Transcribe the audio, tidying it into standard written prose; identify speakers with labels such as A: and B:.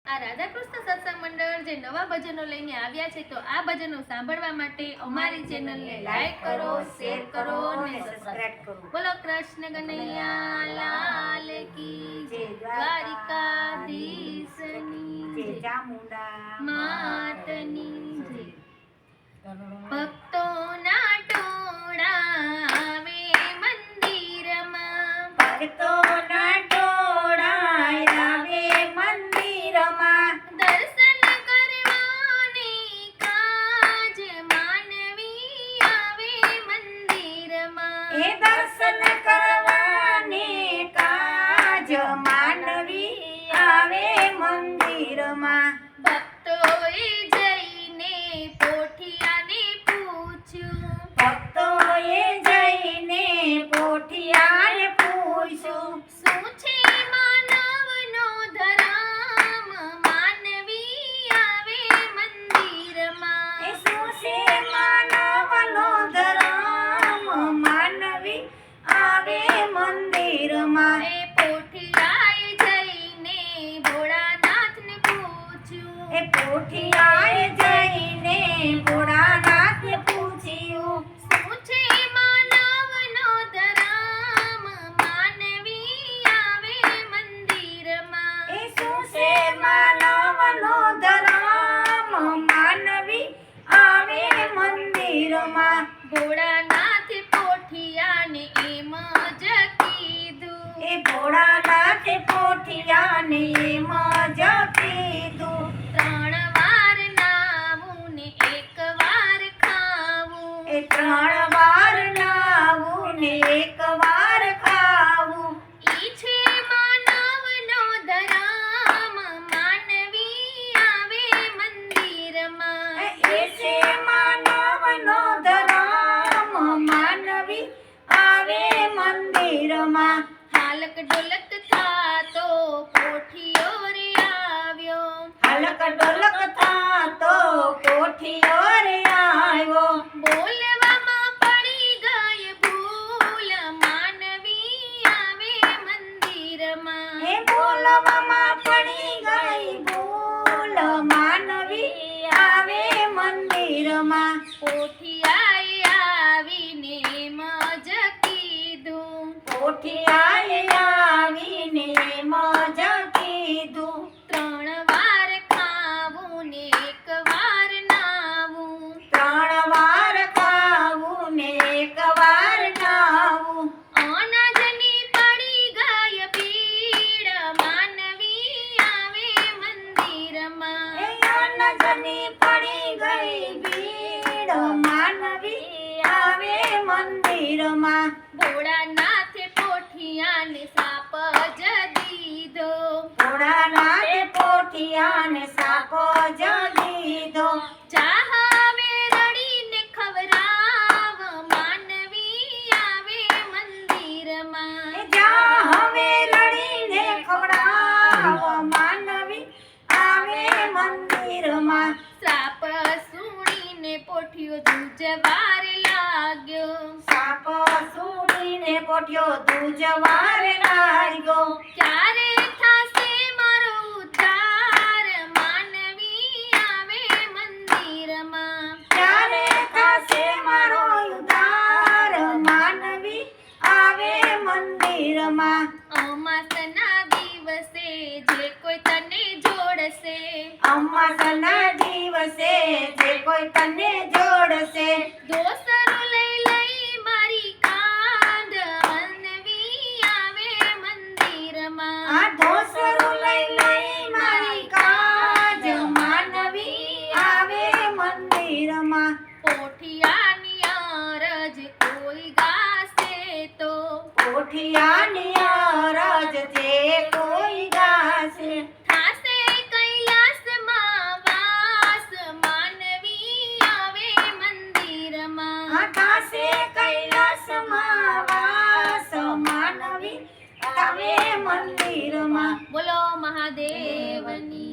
A: આ રાધાકૃષ્ણ સત્સંગ મંડળ જે નવા ભજનો લઈને આવ્યા છે, તો આ ભજનો સાંભળવા માટે અમારી ચેનલને લાઈક કરો, શેર કરો અને સબસ્ક્રાઇબ કરો. બોલો કૃષ્ણ કનૈયા લાલ કી જય, દ્વારિકાધીશની જય, ચામુંડા માતની જય. ભક્તોના ટોળા આવે મંદિરમાં,
B: ભક્તોના ટોળા આવે મંદિરમાં,
A: દર્શન કરવાને કાજ માનવી આવે મંદિરમાં.
B: એ દર્શન કરવાને કાજ માનવી આવે મંદિરમાં.
A: ભક્તોએ જઈને પોઠિયાને પૂછ્યું,
B: ભક્તોએ જઈને પોઠિયાને પૂછ્યું,
A: શું છે માનવનો ધર્મ માનવી આવે મંદિરમાં.
B: એ શું છે માનવનો ધર્મ માનવી આવે મંદિરમાં.
A: એ પોઠિયાએ જઈને ભોળાનાથને પૂછ્યું,
B: એ પોઠિયાએ જઈને ભોળાનાથને પૂછ્યું,
A: શું છે માનવનો ધર્મ માનવી આવે મંદિરમાં.
B: એ શું છે માનવનો ધર્મ માનવી આવે મંદિરમાં.
A: ભોળાનાથે પોઠિયાને એમ જ કીધું,
B: એ ભોળાનાથે પોઠિયાને એમ જ કીધું,
A: 3 વાર નાવું ને 1 વાર ખાવું.
B: એ 3 વાર નાવું ને 1 વાર ખાવું.
A: ઈ છે માનવનો ધર્મ માનવી આવે મંદિરમાં.
B: એ છે માનવનો ધર્મ માનવી આવે મંદિરમાં.
A: હાલક ડોલક થાતો પોઠિયો રે આવ્યો,
B: હલક ડોલક થાતો પોઠિયો રે આવ્યો,
A: બોલવામાં પડી ગઈ ભૂલ માનવી આવે મંદિરમાં.
B: એ બોલવામાં પડી ગઈ ભૂલ માનવી આવે મંદિરમાં.
A: પોઠિયાએ આવીને એમ જ કીધું,
B: પોઠિયાએ આવીને એમ જ કીધું,
A: 3 વાર ખાવું ને 1 વાર નાવું.
B: 3 વાર ખાવું ને 1 વાર નાવું.
A: અનાજની પડી ગઈ પીડ માનવી આવે મંદિરમાં.
B: એ અન્નજની પડી ગઈ ભીડ માનવી આવે મંદિરમાં.
A: ભોળાનાથે પોઠિયાને સાપ જ દીધો,
B: ભોળાનાથે પોઠિયાને સાપ જ દીધો,
A: જા હવે રડીને ખવરાવ માનવી આવે મંદિરમાં.
B: એ જા હવે લડીને ખવડાવ માનવી આવે મંદિરમાં.
A: સાપ સૂણીને પોઠિયો ધ્રુજવાર લાગ્યો,
B: સાપ સૂડીને પોઠિયો ધ્રુજવાર લાગ્યો,
A: ક્યારે થાશે મારો ઉદ્ધાર માનવી આવે મંદિરમાં.
B: ત્યારે થશે મારો ઉદ્ધાર માનવી આવે મંદિરમાં.
A: અમાસના દિવસે જે કોઈ તને જોડશે,
B: અમાસના દિવસે જે કોઈ તને જોડશે,
A: દોસરો લઈ લઈ મારી કાંધ માનવી આવે મંદિરમાં.
B: આ ધોસરો લઈ લઈ મારી કાજ માનવી આવે મંદિરમાં.
A: પોઠિયાની અરજ કોઈ ગાશે તો,
B: પોઠિયાની અરજ જે કોઈ ગાશે,
A: થાશે કૈલાસમાં વાસ માનવી આવે મંદિરમાં.
B: આ થશે કૈલાસમાં વાસ માનવી આવે મંદિરમાં.
A: બોલો મહાદેવની